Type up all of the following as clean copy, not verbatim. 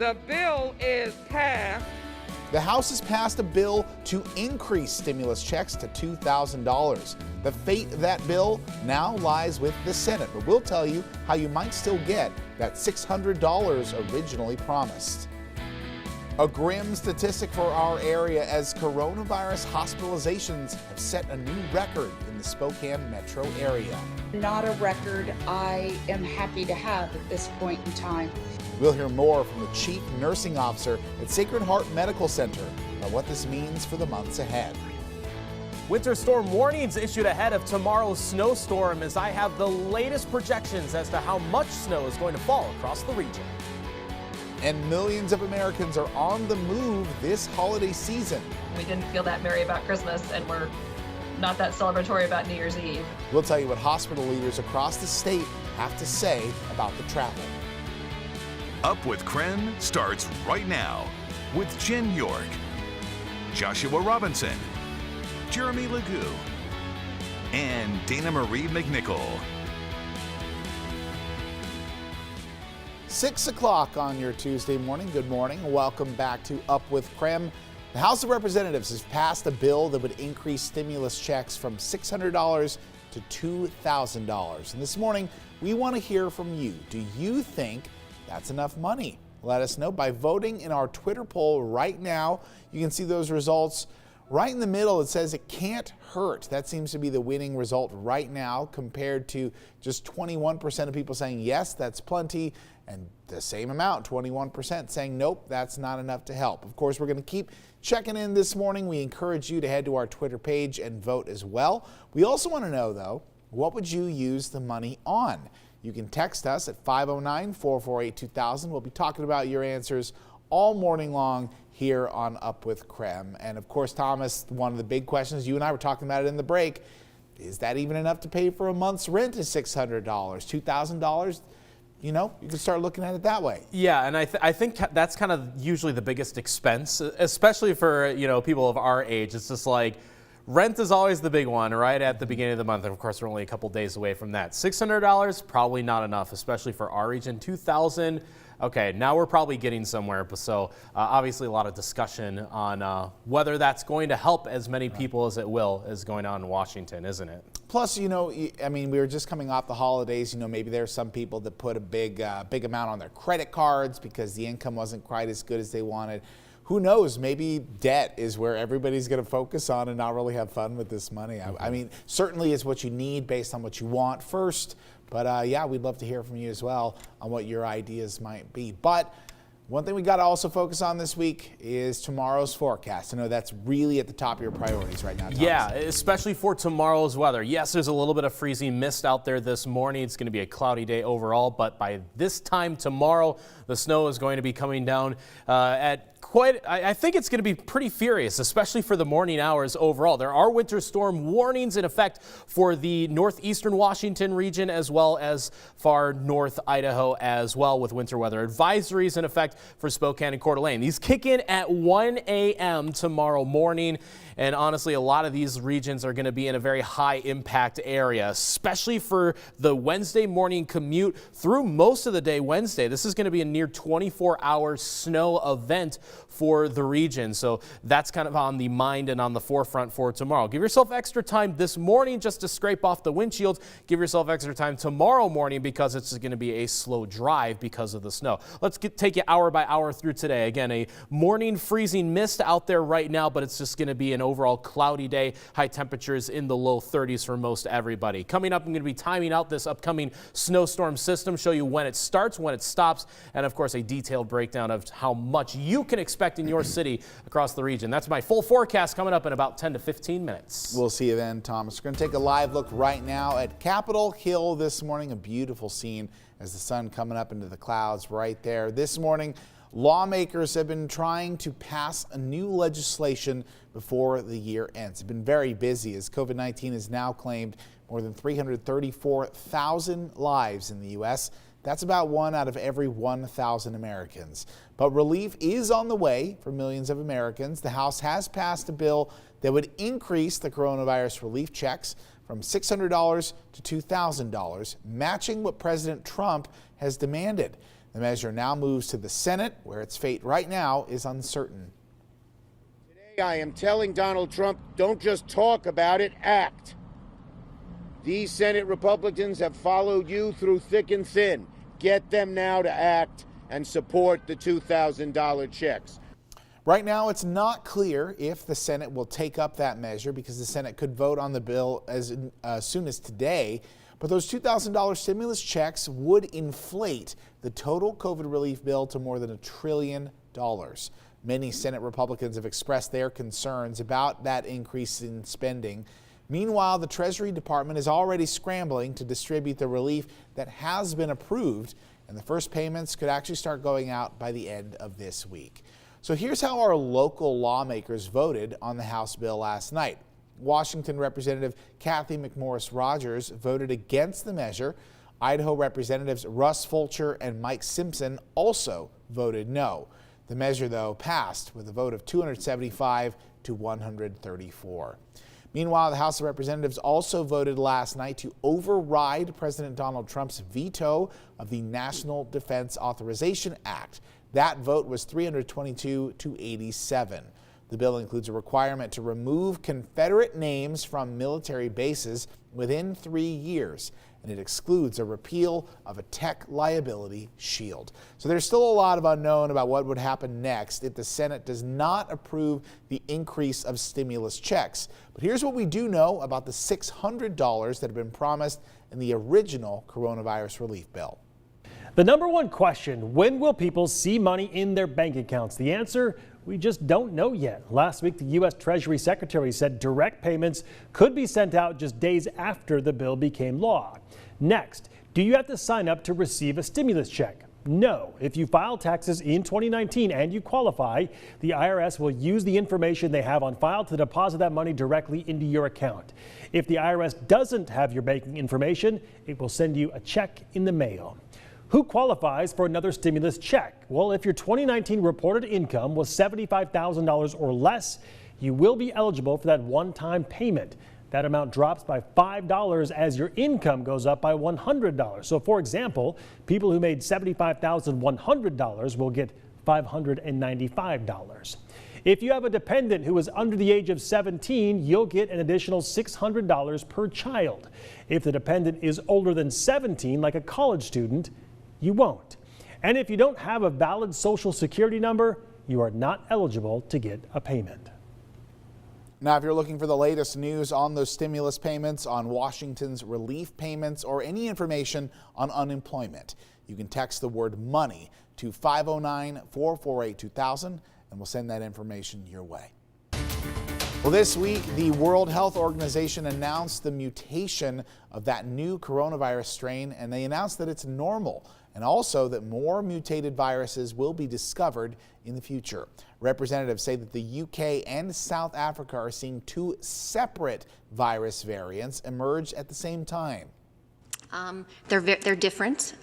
The bill is passed. The House has passed a bill to increase stimulus checks to $2,000. The fate of that bill now lies with the Senate, but we'll tell you how you might still get that $600 originally promised. A grim statistic for our area as coronavirus hospitalizations have set a new record in the Spokane metro area. Not a record I am happy to have at this point in time. We'll hear more from the Chief Nursing Officer at Sacred Heart Medical Center about what this means for the months ahead. Winter storm warnings issued ahead of tomorrow's snowstorm as I have the latest projections as to how much snow is going to fall across the region. And millions of Americans are on the move this holiday season. We didn't feel that merry about Christmas, and we're not that celebratory about New Year's Eve. We'll tell you what hospital leaders across the state have to say about the travel. Up with KREM starts right now with Jen York, Joshua Robinson, Jeremy Legoo, and Dana Marie McNichol. 6 o'clock on your Tuesday morning. Good morning. Welcome back to Up with KREM. The House of Representatives has passed a bill that would increase stimulus checks from $600 to $2,000. And this morning, we want to hear from you. Do you think that's enough money? Let us know by voting in our Twitter poll right now. You can see those results right in the middle. It says it can't hurt. That seems to be the winning result right now, compared to just 21% of people saying yes, that's plenty, and the same amount, 21%, saying nope, that's not enough to help. Of course, we're going to keep checking in this morning. We encourage you to head to our Twitter page and vote as well. We also want to know, though, what would you use the money on? You can text us at 509-448-2000. We'll be talking about your answers all morning long here on Up with KREM. And of course, Thomas, one of the big questions, you and I were talking about it in the break, is that even enough to pay for a month's rent is $600, $2,000? You know, you can start looking at it that way. Yeah, and I think that's kind of usually the biggest expense, especially for, you know, people of our age. It's just like, rent is always the big one right at the beginning of the month. And of course, we're only a couple days away from that. $600, probably not enough, especially for our region. $2,000, okay, now we're probably getting somewhere. So obviously a lot of discussion on whether that's going to help as many people as it will is going on in Washington, isn't it? Plus, you know, I mean, we were just coming off the holidays. You know, maybe there's some people that put a big amount on their credit cards because the income wasn't quite as good as they wanted. Who knows? Maybe debt is where everybody's going to focus on and not really have fun with this money. I mean, certainly it's what you need based on what you want first. But yeah, we'd love to hear from you as well on what your ideas might be. But one thing we got to also focus on this week is tomorrow's forecast. I know that's really at the top of your priorities right now, Thomas. Yeah, especially for tomorrow's weather. Yes, there's a little bit of freezing mist out there this morning. It's going to be a cloudy day overall, but by this time tomorrow, the snow is going to be coming down at I think it's going to be pretty furious, especially for the morning hours overall. There are winter storm warnings in effect for the northeastern Washington region as well as far north Idaho as well, with winter weather advisories in effect for Spokane and Coeur d'Alene. These kick in at 1 a.m. tomorrow morning. And honestly, a lot of these regions are going to be in a very high impact area, especially for the Wednesday morning commute through most of the day Wednesday. This is going to be a near 24-hour snow event for the region. So that's kind of on the mind and on the forefront for tomorrow. Give yourself extra time this morning just to scrape off the windshields. Give yourself extra time tomorrow morning because it's going to be a slow drive because of the snow. Let's take you hour by hour through today. Again, a morning freezing mist out there right now, but it's just going to be an overall cloudy day. High temperatures in the low 30s for most everybody. Coming up, I'm going to be timing out this upcoming snowstorm system, show you when it starts, when it stops, and of course a detailed breakdown of how much you can expect in your city across the region. That's my full forecast coming up in about 10 to 15 minutes. We'll see you then, Thomas. We're going to take a live look right now at Capitol Hill this morning. A beautiful scene as the sun coming up into the clouds right there. This morning, lawmakers have been trying to pass a new legislation before the year ends. It's been very busy as COVID-19 has now claimed more than 334,000 lives in the U.S. That's about 1 out of every 1,000 Americans. But relief is on the way for millions of Americans. The House has passed a bill that would increase the coronavirus relief checks from $600 to $2,000, matching what President Trump has demanded. The measure now moves to the Senate, where its fate right now is uncertain. Today I am telling Donald Trump, don't just talk about it, act. These Senate Republicans have followed you through thick and thin. Get them now to act and support the $2,000 checks. Right now, it's not clear if the Senate will take up that measure because the Senate could vote on the bill as soon as today. But those $2,000 stimulus checks would inflate the total COVID relief bill to more than $1 trillion. Many Senate Republicans have expressed their concerns about that increase in spending. Meanwhile, the Treasury Department is already scrambling to distribute the relief that has been approved, and the first payments could actually start going out by the end of this week. So here's how our local lawmakers voted on the House bill last night. Washington Representative Kathy McMorris Rogers voted against the measure. Idaho Representatives Russ Fulcher and Mike Simpson also voted no. The measure, though, passed with a vote of 275 to 134. Meanwhile, the House of Representatives also voted last night to override President Donald Trump's veto of the National Defense Authorization Act. That vote was 322 to 87. The bill includes a requirement to remove Confederate names from military bases within 3 years, and it excludes a repeal of a tech liability shield. So there's still a lot of unknown about what would happen next if the Senate does not approve the increase of stimulus checks. But here's what we do know about the $600 that have been promised in the original coronavirus relief bill. The number one question, when will people see money in their bank accounts? The answer, we just don't know yet. Last week, the U.S. Treasury Secretary said direct payments could be sent out just days after the bill became law. Next, do you have to sign up to receive a stimulus check? No. If you file taxes in 2019 and you qualify, the IRS will use the information they have on file to deposit that money directly into your account. If the IRS doesn't have your banking information, it will send you a check in the mail. Who qualifies for another stimulus check? Well, if your 2019 reported income was $75,000 or less, you will be eligible for that one-time payment. That amount drops by $5 as your income goes up by $100. So, for example, people who made $75,100 will get $595. If you have a dependent who is under the age of 17, you'll get an additional $600 per child. If the dependent is older than 17, like a college student, you won't. And if you don't have a valid Social Security number, you are not eligible to get a payment. Now, if you're looking for the latest news on those stimulus payments, on Washington's relief payments, or any information on unemployment, you can text the word money to 509-448-2000, and we'll send that information your way. Well, this week, the World Health Organization announced the mutation of that new coronavirus strain, and they announced that it's normal, and also that more mutated viruses will be discovered in the future. Representatives say that the UK and South Africa are seeing two separate virus variants emerge at the same time. They're different.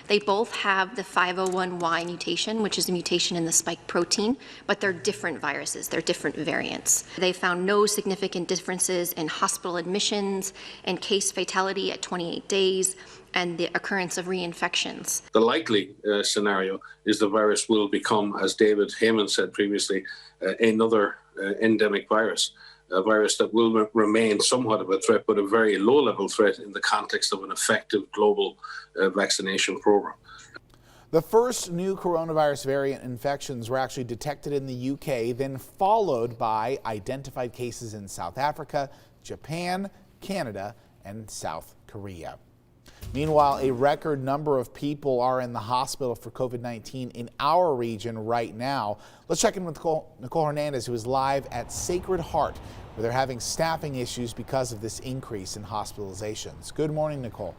They both have the 501Y mutation, which is a mutation in the spike protein, but they're different viruses. They're different variants. They found no significant differences in hospital admissions and case fatality at 28 days and the occurrence of reinfections. The likely scenario is the virus will become, as David Heyman said previously, another endemic virus. A virus that will remain somewhat of a threat, but a very low-level threat in the context of an effective global vaccination program. The first new coronavirus variant infections were actually detected in the UK, then followed by identified cases in South Africa, Japan, Canada, and South Korea. Meanwhile, a record number of people are in the hospital for COVID-19 in our region right now. Let's check in with Nicole Hernandez, who is live at Sacred Heart, where they're having staffing issues because of this increase in hospitalizations. Good morning, Nicole.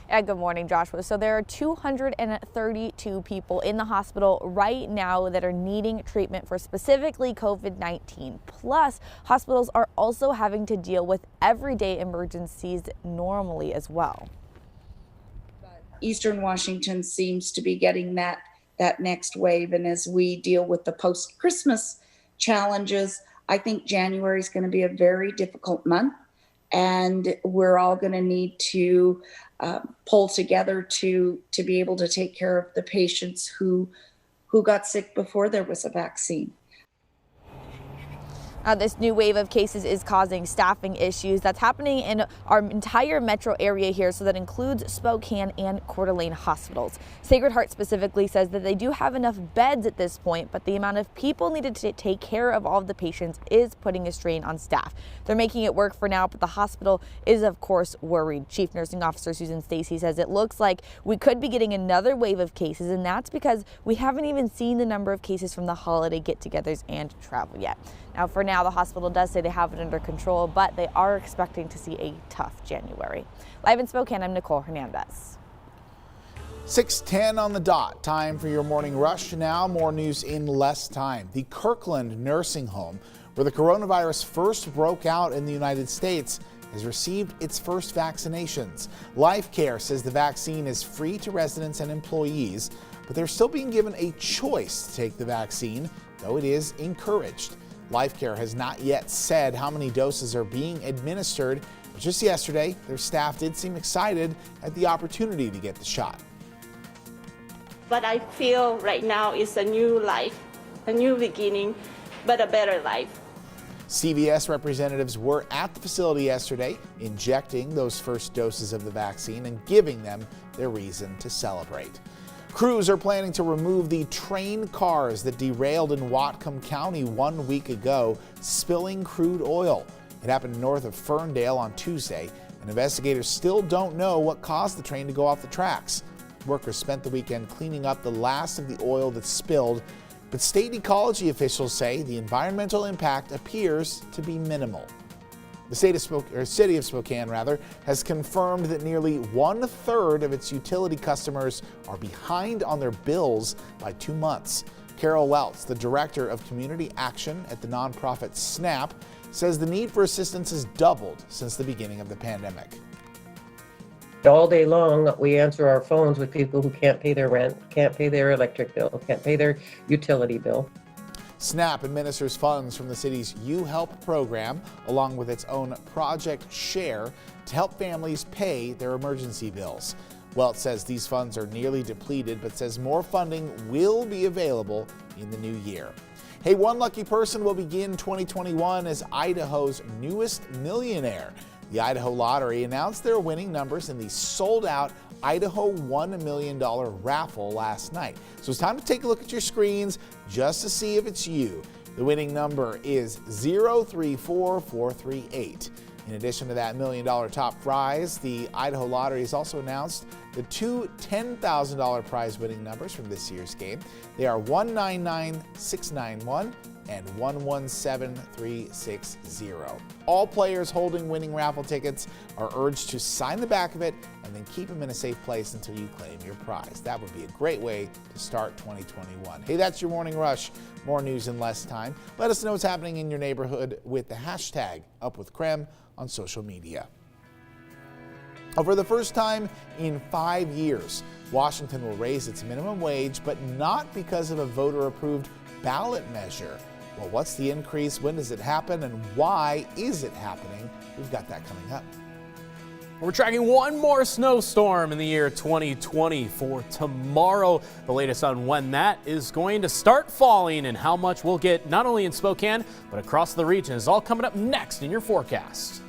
Yeah, good morning, Joshua. So there are 232 people in the hospital right now that are needing treatment for specifically COVID-19. Plus, hospitals are also having to deal with everyday emergencies normally as well. Eastern Washington seems to be getting that next wave. And as we deal with the post-Christmas challenges, I think January is going to be a very difficult month. and we're all going to need to pull together to be able to take care of the patients who got sick before there was a vaccine. This new wave of cases is causing staffing issues. That's happening in our entire metro area here, so that includes Spokane and Coeur d'Alene hospitals. Sacred Heart specifically says that they do have enough beds at this point, but the amount of people needed to take care of all of the patients is putting a strain on staff. They're making it work for now, but the hospital is, of course, worried. Chief Nursing Officer Susan Stacy says it looks like we could be getting another wave of cases, and that's because we haven't even seen the number of cases from the holiday get-togethers and travel yet. Now, for now, the hospital does say they have it under control, but they are expecting to see a tough January. Live in Spokane, I'm Nicole Hernandez. 6:10 on the dot. Time for your morning rush. Now, more news in less time. The Kirkland nursing home, where the coronavirus first broke out in the United States, has received its first vaccinations. Life Care says the vaccine is free to residents and employees, but they're still being given a choice to take the vaccine, though it is encouraged. Life Care has not yet said how many doses are being administered, but just yesterday, their staff did seem excited at the opportunity to get the shot. But I feel right now is a new life, a new beginning, but a better life. CVS representatives were at the facility yesterday, injecting those first doses of the vaccine and giving them their reason to celebrate. Crews are planning to remove the train cars that derailed in Whatcom County 1 week ago, spilling crude oil. It happened north of Ferndale on Tuesday, and investigators still don't know what caused the train to go off the tracks. Workers spent the weekend cleaning up the last of the oil that spilled, but state ecology officials say the environmental impact appears to be minimal. The city of Spokane has confirmed that nearly 1/3 of its utility customers are behind on their bills by 2 months. Carol Welts, the director of community action at the nonprofit SNAP, says the need for assistance has doubled since the beginning of the pandemic. All day long, we answer our phones with people who can't pay their rent, can't pay their electric bill, can't pay their utility bill. SNAP administers funds from the city's You Help program, along with its own Project Share, to help families pay their emergency bills. Welts says these funds are nearly depleted, but says more funding will be available in the new year. Hey, one lucky person will begin 2021 as Idaho's newest millionaire. The Idaho Lottery announced their winning numbers in the sold-out Idaho $1 million raffle last night. So it's time to take a look at your screens just to see if it's you. The winning number is 034438. In addition to that $1 million top prize, the Idaho Lottery has also announced the two $10,000 prize winning numbers from this year's game. They are 199691 and 117360. All players holding winning raffle tickets are urged to sign the back of it and then keep them in a safe place until you claim your prize. That would be a great way to start 2021. Hey, that's your morning rush. More news in less time. Let us know what's happening in your neighborhood with the hashtag #UpWithKREM on social media. For the first time in 5 years, Washington will raise its minimum wage, but not because of a voter-approved ballot measure. Well, what's the increase? When does it happen? And why is it happening? We've got that coming up. We're tracking one more snowstorm in the year 2020 for tomorrow. The latest on when that is going to start falling and how much we'll get not only in Spokane, but across the region is all coming up next in your forecast.